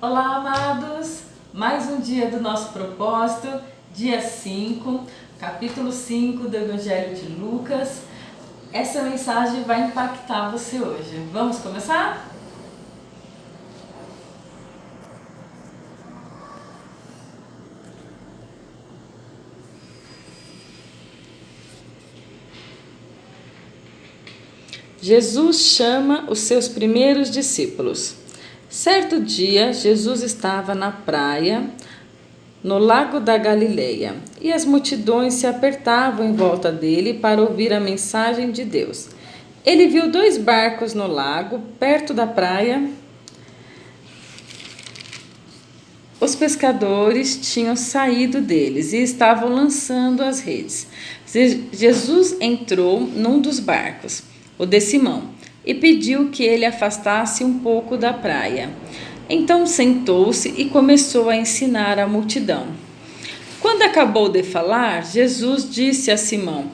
Olá, amados! Mais um dia do nosso propósito, dia 5, capítulo 5 do Evangelho de Lucas. Essa mensagem vai impactar você hoje. Vamos começar? Jesus chama os seus primeiros discípulos. Certo dia, Jesus estava na praia, no lago da Galileia, e as multidões se apertavam em volta dele para ouvir a mensagem de Deus. Ele viu 2 barcos no lago, perto da praia. Os pescadores tinham saído deles e estavam lançando as redes. Jesus entrou num dos barcos, o de Simão, e pediu que ele afastasse um pouco da praia. Então sentou-se e começou a ensinar a multidão. Quando acabou de falar, Jesus disse a Simão: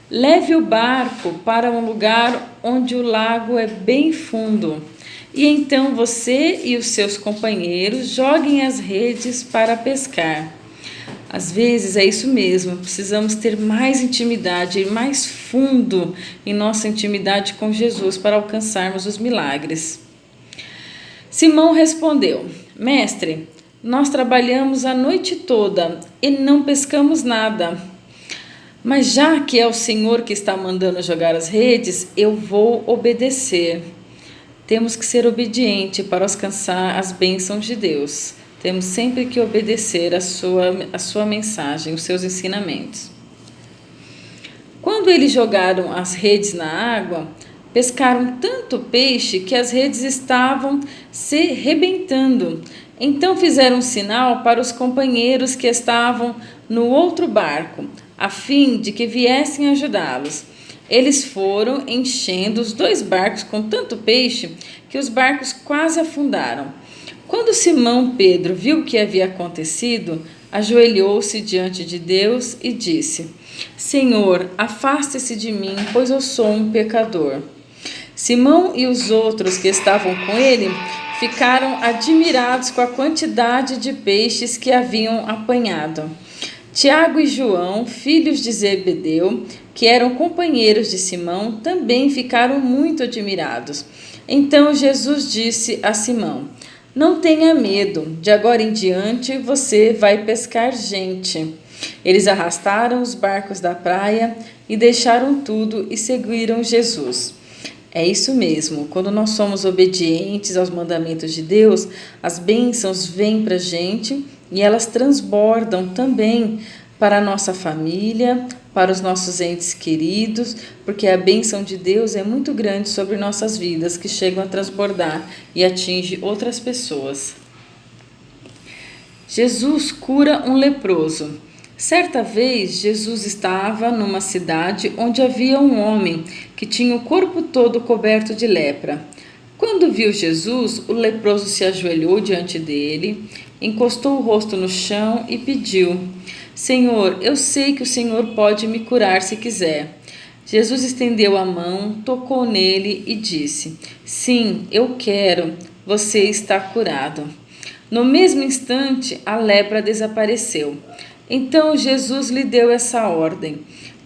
leve o barco para um lugar onde o lago é bem fundo, e então você e os seus companheiros joguem as redes para pescar. Às vezes é isso mesmo, precisamos ter mais intimidade, ir mais fundo em nossa intimidade com Jesus para alcançarmos os milagres. Simão respondeu: Mestre, nós trabalhamos a noite toda e não pescamos nada. Mas já que é o Senhor que está mandando jogar as redes, eu vou obedecer. Temos que ser obedientes para alcançar as bênçãos de Deus. Temos sempre que obedecer a sua mensagem, os seus ensinamentos. Quando eles jogaram as redes na água, pescaram tanto peixe que as redes estavam se rebentando. Então fizeram um sinal para os companheiros que estavam no outro barco, a fim de que viessem ajudá-los. Eles foram enchendo os 2 barcos com tanto peixe que os barcos quase afundaram. Quando Simão Pedro viu o que havia acontecido, ajoelhou-se diante de Deus e disse: Senhor, afaste-se de mim, pois eu sou um pecador. Simão e os outros que estavam com ele ficaram admirados com a quantidade de peixes que haviam apanhado. Tiago e João, filhos de Zebedeu, que eram companheiros de Simão, também ficaram muito admirados. Então Jesus disse a Simão: não tenha medo, de agora em diante você vai pescar gente. Eles arrastaram os barcos da praia e deixaram tudo e seguiram Jesus. É isso mesmo, quando nós somos obedientes aos mandamentos de Deus, as bênçãos vêm para a gente e elas transbordam também para a nossa família, para os nossos entes queridos, porque a bênção de Deus é muito grande sobre nossas vidas, que chegam a transbordar e atinge outras pessoas. Jesus cura um leproso. Certa vez, Jesus estava numa cidade onde havia um homem que tinha o corpo todo coberto de lepra. Quando viu Jesus, o leproso se ajoelhou diante dele, encostou o rosto no chão e pediu: Senhor, eu sei que o Senhor pode me curar se quiser. Jesus estendeu a mão, tocou nele e disse: Sim, eu quero, você está curado. No mesmo instante, a lepra desapareceu. Então Jesus lhe deu essa ordem: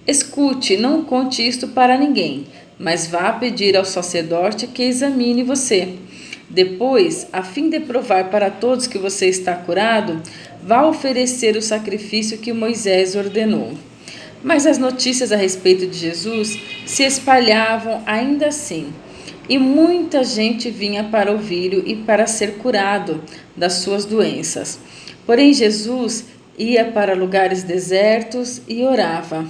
escute, não conte isto para ninguém, mas vá pedir ao sacerdote que examine você. Depois, a fim de provar para todos que você está curado, vá oferecer o sacrifício que Moisés ordenou. Mas as notícias a respeito de Jesus se espalhavam ainda assim, e muita gente vinha para ouvi-lo e para ser curado das suas doenças. Porém, Jesus ia para lugares desertos e orava.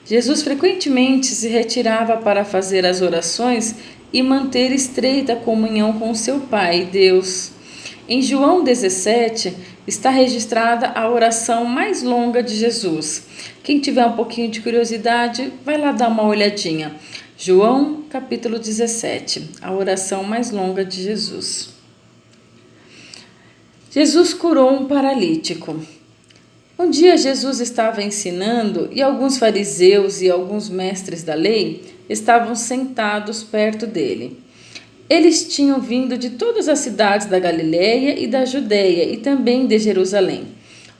Jesus frequentemente se retirava para fazer as orações e manter estreita comunhão com seu Pai, Deus. Em João 17 está registrada a oração mais longa de Jesus. Quem tiver um pouquinho de curiosidade, vai lá dar uma olhadinha. João capítulo 17, a oração mais longa de Jesus. Jesus curou um paralítico. Um dia Jesus estava ensinando e alguns fariseus e alguns mestres da lei estavam sentados perto dele. Eles tinham vindo de todas as cidades da Galiléia e da Judéia e também de Jerusalém.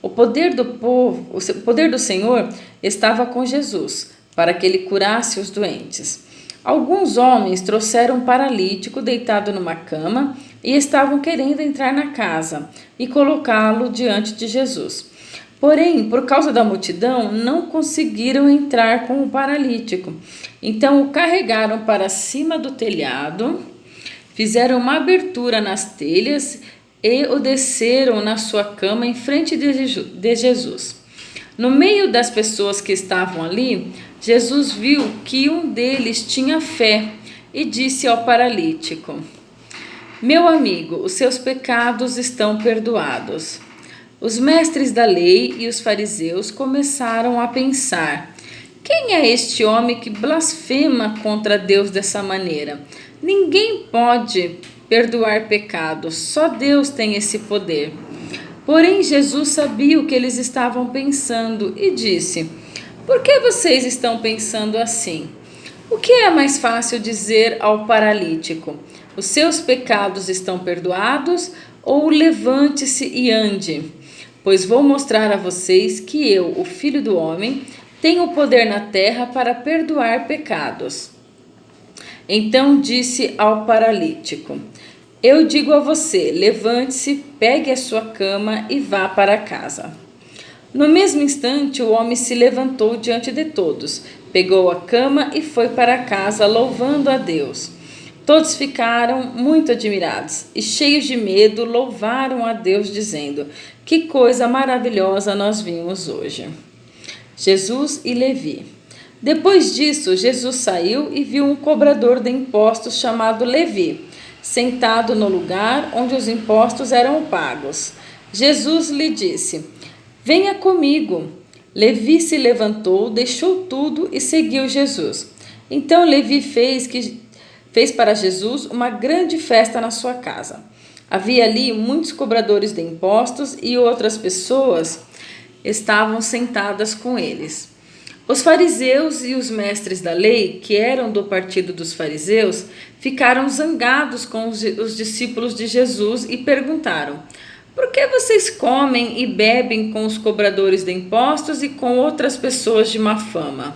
O poder o poder do Senhor estava com Jesus, para que ele curasse os doentes. Alguns homens trouxeram um paralítico deitado numa cama e estavam querendo entrar na casa e colocá-lo diante de Jesus. Porém, por causa da multidão, não conseguiram entrar com o paralítico. Então o carregaram para cima do telhado, fizeram uma abertura nas telhas e o desceram na sua cama em frente de Jesus. No meio das pessoas que estavam ali, Jesus viu que um deles tinha fé e disse ao paralítico: Meu amigo, os seus pecados estão perdoados. Os mestres da lei e os fariseus começaram a pensar: quem é este homem que blasfema contra Deus dessa maneira? Ninguém pode perdoar pecados, só Deus tem esse poder. Porém, Jesus sabia o que eles estavam pensando e disse: Por que vocês estão pensando assim? O que é mais fácil dizer ao paralítico: Os seus pecados estão perdoados, ou levante-se e ande? Pois vou mostrar a vocês que eu, o Filho do Homem, tenho poder na terra para perdoar pecados. Então disse ao paralítico: Eu digo a você, levante-se, pegue a sua cama e vá para casa. No mesmo instante, o homem se levantou diante de todos, pegou a cama e foi para casa, louvando a Deus. Todos ficaram muito admirados e, cheios de medo, louvaram a Deus, dizendo: Que coisa maravilhosa nós vimos hoje. Jesus e Levi. Depois disso, Jesus saiu e viu um cobrador de impostos chamado Levi, sentado no lugar onde os impostos eram pagos. Jesus lhe disse: Venha comigo. Levi se levantou, deixou tudo e seguiu Jesus. Então Levi fez para Jesus uma grande festa na sua casa. Havia ali muitos cobradores de impostos e outras pessoas estavam sentadas com eles. Os fariseus e os mestres da lei, que eram do partido dos fariseus, ficaram zangados com os discípulos de Jesus e perguntaram: Por que vocês comem e bebem com os cobradores de impostos e com outras pessoas de má fama?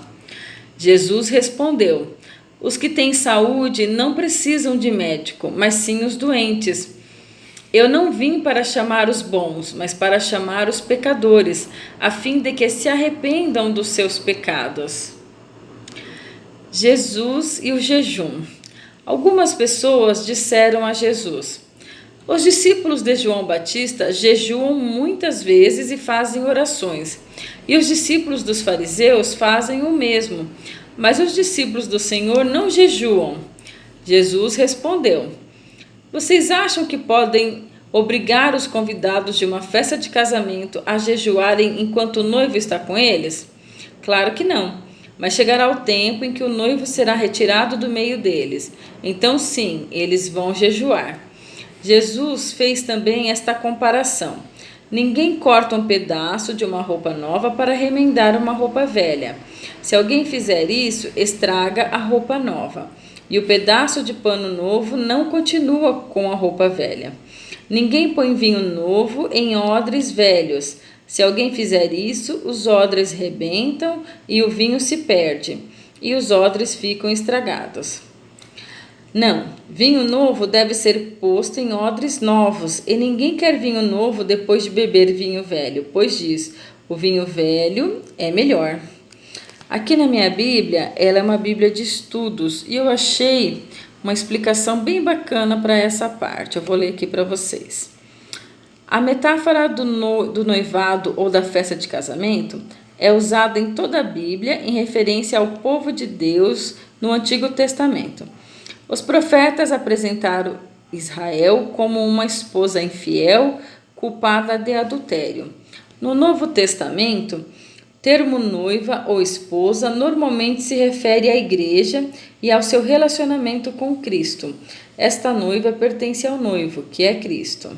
Jesus respondeu: Os que têm saúde não precisam de médico, mas sim os doentes. Eu não vim para chamar os bons, mas para chamar os pecadores, a fim de que se arrependam dos seus pecados. Jesus e o jejum. Algumas pessoas disseram a Jesus: Os discípulos de João Batista jejuam muitas vezes e fazem orações, e os discípulos dos fariseus fazem o mesmo, mas os discípulos do Senhor não jejuam. Jesus respondeu: Vocês acham que podem obrigar os convidados de uma festa de casamento a jejuarem enquanto o noivo está com eles? Claro que não, mas chegará o tempo em que o noivo será retirado do meio deles. Então sim, eles vão jejuar. Jesus fez também esta comparação: Ninguém corta um pedaço de uma roupa nova para remendar uma roupa velha. Se alguém fizer isso, estraga a roupa nova, e o pedaço de pano novo não continua com a roupa velha. Ninguém põe vinho novo em odres velhos. Se alguém fizer isso, os odres rebentam e o vinho se perde, e os odres ficam estragados. Não, vinho novo deve ser posto em odres novos, e ninguém quer vinho novo depois de beber vinho velho, pois diz: o vinho velho é melhor. Aqui na minha Bíblia, ela é uma Bíblia de estudos, e eu achei uma explicação bem bacana para essa parte. Eu vou ler aqui para vocês. A metáfora do noivado ou da festa de casamento é usada em toda a Bíblia em referência ao povo de Deus no Antigo Testamento. Os profetas apresentaram Israel como uma esposa infiel, culpada de adultério. No Novo Testamento, o termo noiva ou esposa normalmente se refere à igreja e ao seu relacionamento com Cristo. Esta noiva pertence ao noivo, que é Cristo.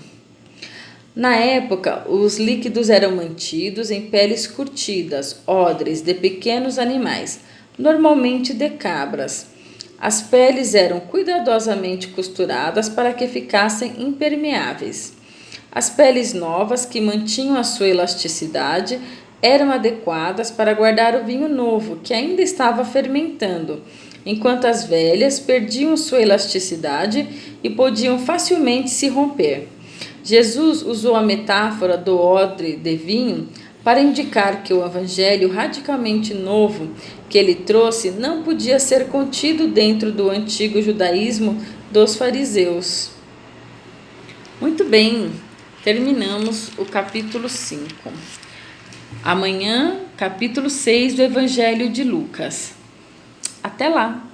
Na época, os líquidos eram mantidos em peles curtidas, odres de pequenos animais, normalmente de cabras. As peles eram cuidadosamente costuradas para que ficassem impermeáveis. As peles novas, que mantinham a sua elasticidade, eram adequadas para guardar o vinho novo, que ainda estava fermentando, enquanto as velhas perdiam sua elasticidade e podiam facilmente se romper. Jesus usou a metáfora do odre de vinho para indicar que o evangelho radicalmente novo que ele trouxe não podia ser contido dentro do antigo judaísmo dos fariseus. Muito bem, terminamos o capítulo 5. Amanhã, capítulo 6 do Evangelho de Lucas. Até lá!